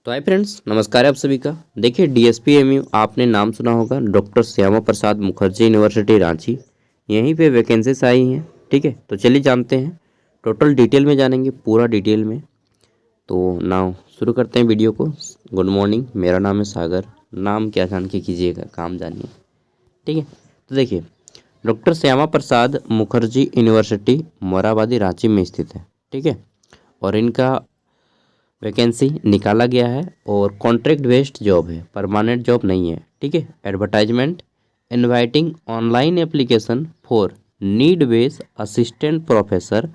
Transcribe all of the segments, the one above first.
तो hi friends, नमस्कार आप सभी का। देखिए डीएसपी एमयू आपने नाम सुना होगा, डॉक्टर श्यामा प्रसाद मुखर्जी यूनिवर्सिटी रांची। यहीं पे वैकेंसीज आई हैं। ठीक है, तो चलिए जानते हैं, टोटल डिटेल में जानेंगे, पूरा डिटेल में। तो नाउ शुरू करते हैं वीडियो को। गुड मॉर्निंग, मेरा नाम है सागर। नाम क्या जान के कीजिएगा, काम जानिए। ठीक है, तो देखिए डॉक्टर श्यामा प्रसाद मुखर्जी यूनिवर्सिटी मोराबादी रांची में स्थित है। ठीक है, और इनका वैकेंसी निकाला गया है और कॉन्ट्रैक्ट बेस्ड जॉब है, परमानेंट जॉब नहीं है। ठीक है, advertisement inviting online application for need based assistant professor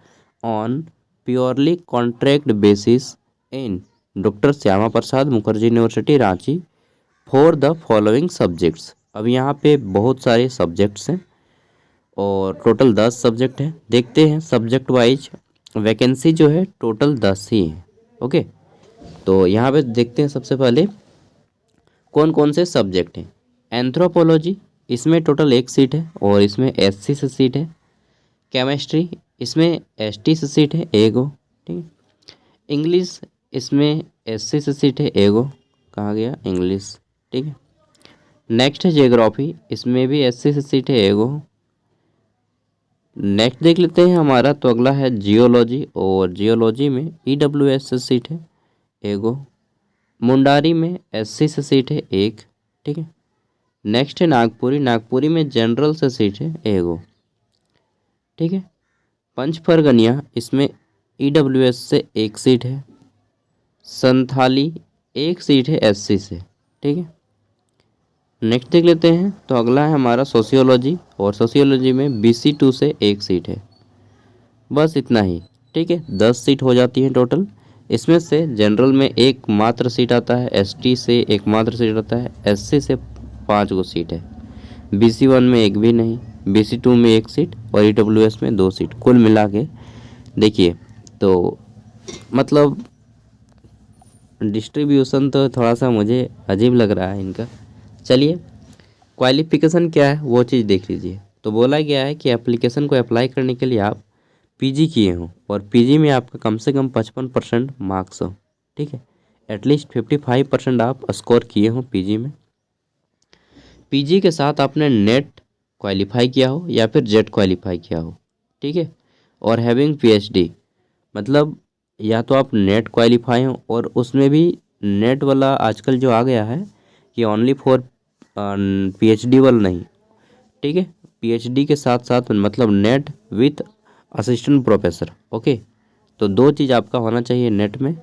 on purely contract basis in doctor Shyama Prasad Mukherjee university Ranchi for the following subjects. अब यहाँ पे बहुत सारे सब्जेक्ट्स हैं और टोटल 10 सब्जेक्ट हैं। देखते हैं सब्जेक्ट वाइज, वैकेंसी जो है टोटल 10 ही है। ओके, तो यहाँ पे देखते हैं सबसे पहले कौन कौन से सब्जेक्ट हैं। एंथ्रोपोलॉजी, इसमें टोटल एक सीट है और इसमें एससी से सीट है। केमिस्ट्री, इसमें एसटी से सीट है एगो। ठीक है, इंग्लिश, इसमें एससी से सीट है एगो। कहाँ गया इंग्लिश। ठीक है, नेक्स्ट है जियोग्राफी, इसमें भी एससी से सीट है एगो। नेक्स्ट देख लेते हैं हमारा, तो अगला है जियोलॉजी, और जियोलॉजी में ईडब्ल्यूएस से सीट है एगो। मुंडारी में एससी से सीट है एक। ठीक है, नेक्स्ट है नागपुरी, नागपुरी में जनरल से सीट है एगो। ठीक है, पंचफरगनिया, इसमें ईडब्ल्यूएस से एक सीट है। संथाली, एक सीट है एससी से। ठीक है, नेक्स्ट देख लेते हैं, तो अगला है हमारा सोशियोलॉजी, और सोशियोलॉजी में BC2 से एक सीट है। बस इतना ही। ठीक है, 10 सीट हो जाती हैं टोटल। इसमें से जनरल में एक मात्र सीट आता है, एसटी से एक मात्र सीट आता है, एससी से 5 गो सीट है, BC1 में एक भी नहीं, BC2 में एक सीट और ईडब्ल्यूएस में 2 सीट। कुल मिला के देखिए तो मतलब डिस्ट्रीब्यूशन तो थोड़ा सा मुझे अजीब लग रहा है इनका। चलिए, क्वालिफिकेशन क्या है वो चीज़ देख लीजिए। तो बोला गया है कि एप्लीकेशन को अप्लाई करने के लिए आप पीजी किए हों और पीजी में आपका कम से कम 55% मार्क्स हो। ठीक है, एटलीस्ट 55% आप स्कोर किए हों पीजी में। पीजी के साथ आपने नेट क्वालिफाई किया हो या फिर जेट क्वालिफाई किया हो। ठीक है, और हैविंग पीएचडी, मतलब या तो आप नेट क्वालिफाई हो, और उसमें भी नेट वाला आजकल जो आ गया है कि ओनली फॉर पीएचडी वाला नहीं। ठीक है, पीएचडी के साथ साथ मतलब net with assistant professor. Okay, तो 2 चीज़ आपका होना चाहिए नेट में,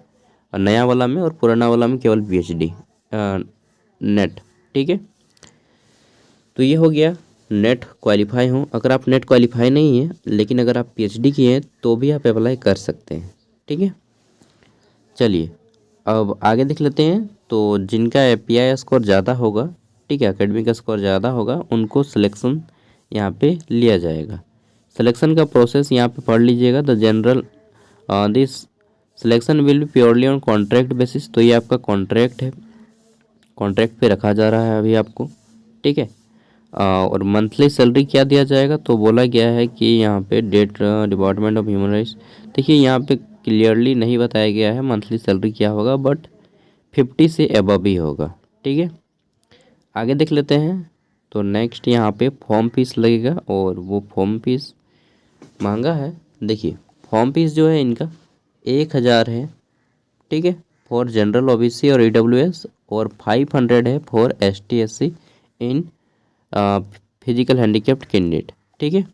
और नया वाला में और पुराना वाला में केवल पीएचडी नेट। ठीक है, तो ये हो गया नेट क्वालिफाई हो। अगर आप नेट क्वालिफाई नहीं है लेकिन अगर आप पीएचडी किए हैं तो भी आप अप्लाई कर सकते हैं। ठीक है, चलिए अब आगे देख लेते हैं। तो जिनका एपीआई स्कोर ज़्यादा होगा, ठीक है, एकेडमिक स्कोर ज़्यादा होगा, उनको सिलेक्शन यहाँ पे लिया जाएगा। सिलेक्शन का प्रोसेस यहाँ पे पढ़ लीजिएगा। The general this selection will be purely on contract basis. तो ये आपका कॉन्ट्रैक्ट है, कॉन्ट्रैक्ट पे रखा जा रहा है अभी आपको। ठीक है, और मंथली सैलरी क्या दिया जाएगा, तो बोला गया है कि यहाँ पे the department of human rights, देखिए यहाँ पे क्लियरली नहीं बताया गया है मंथली सैलरी क्या होगा, बट 50 से अबव ही होगा। ठीक है, आगे देख लेते हैं। तो नेक्स्ट यहाँ पे फॉर्म फीस लगेगा, और वो फॉर्म फीस महंगा है। देखिए फॉर्म फीस जो है इनका 1000 है। ठीक है, फॉर जनरल ओबीसी और ईडब्ल्यूएस, और 500 है for ST SC in physical handicapped candidate. ठीक है,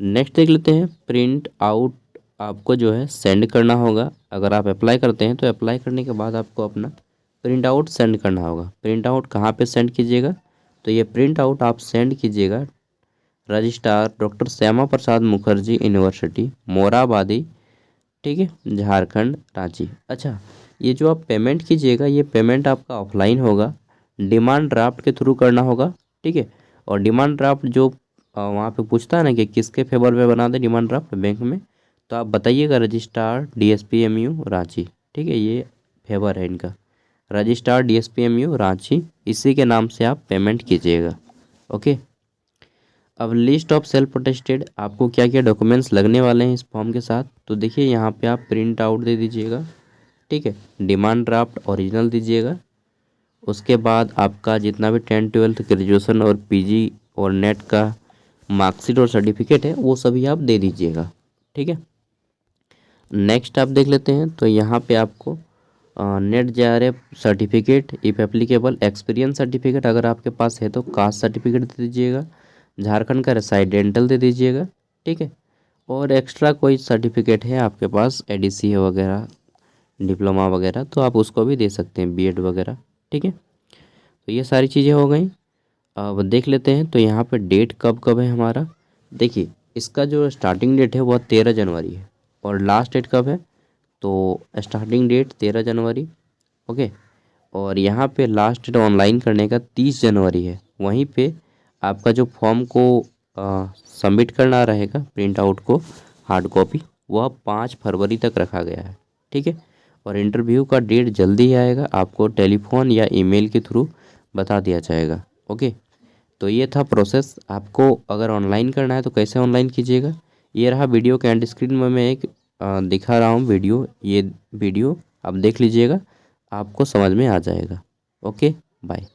नेक्स्ट देख लेते हैं। प्रिंट आउट आपको जो है सेंड करना होगा। अगर आप अप्लाई करते हैं तो अप्लाई करने के बाद आपको अपना प्रिंट आउट सेंड करना होगा। प्रिंट आउट कहाँ पे सेंड कीजिएगा, तो ये प्रिंट आउट आप सेंड कीजिएगा registrar doctor Shyama Prasad Mukherjee university Morabadi, ठीक है, झारखंड रांची। अच्छा, ये जो आप पेमेंट कीजिएगा ये पेमेंट आपका ऑफलाइन होगा, डिमांड ड्राफ्ट के थ्रू करना होगा। ठीक है, और डिमांड ड्राफ्ट जो वहाँ पे पूछता है ना कि किसके फेवर में बना दे डिमांड ड्राफ्ट बैंक में, तो आप बताइएगा रजिस्ट्रार डीएसपीएमयू रांची। ठीक है, ये फेवर है इनका, रजिस्ट्रार डीएसपीएमयू रांची, इसी के नाम से आप पेमेंट कीजिएगा। ओके, अब लिस्ट ऑफ सेल्फ अटेस्टेड आपको क्या क्या डॉक्यूमेंट्स लगने वाले हैं इस फॉर्म के साथ, तो देखिए यहाँ पे आप प्रिंट आउट दे दीजिएगा। ठीक है। डिमांड ड्राफ्ट ओरिजिनल दीजिएगा। उसके बाद आपका जितना भी 10th 12th ग्रेजुएशन और पीजी और नेट का मार्कशीट और सर्टिफिकेट है वो सभी आप दे दीजिएगा, ठीक है। नेक्स्ट आप देख लेते हैं, तो यहाँ पे आपको net JRF certificate, if applicable experience certificate अगर आपके पास है तो कास्ट सर्टिफिकेट दे दीजिएगा, झारखंड का रेसिडेंटल दे दीजिएगा, ठीक है। और एक्स्ट्रा कोई सर्टिफिकेट है आपके पास एडीसी वगैरह, डिप्लोमा वगैरह, तो आप उसको भी दे सकते हैं, बीएड वगैरह, ठीक है। तो ये सारी चीज़ें हो गई। अब देख लेते हैं, तो यहाँ पे डेट कब कब है हमारा। देखिए इसका जो स्टार्टिंग डेट है वह 13 जनवरी है और लास्ट डेट कब है, तो स्टार्टिंग डेट 13 जनवरी, ओके। और यहाँ पे लास्ट डेट ऑनलाइन करने का 30 जनवरी है। वहीं पे आपका जो फॉर्म को सबमिट करना रहेगा प्रिंट आउट को हार्ड कॉपी, वह 5 फरवरी तक रखा गया है, ठीक है। और इंटरव्यू का डेट जल्दी ही आएगा, आपको टेलीफोन या ईमेल के थ्रू बता दिया जाएगा, ओके। तो ये था प्रोसेस। आपको अगर ऑनलाइन करना है तो कैसे ऑनलाइन कीजिएगा, ये रहा वीडियो के एंड स्क्रीन में मैं एक दिखा रहा हूँ वीडियो, ये वीडियो आप देख लीजिएगा, आपको समझ में आ जाएगा। Okay, bye.